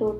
2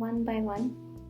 1 by 1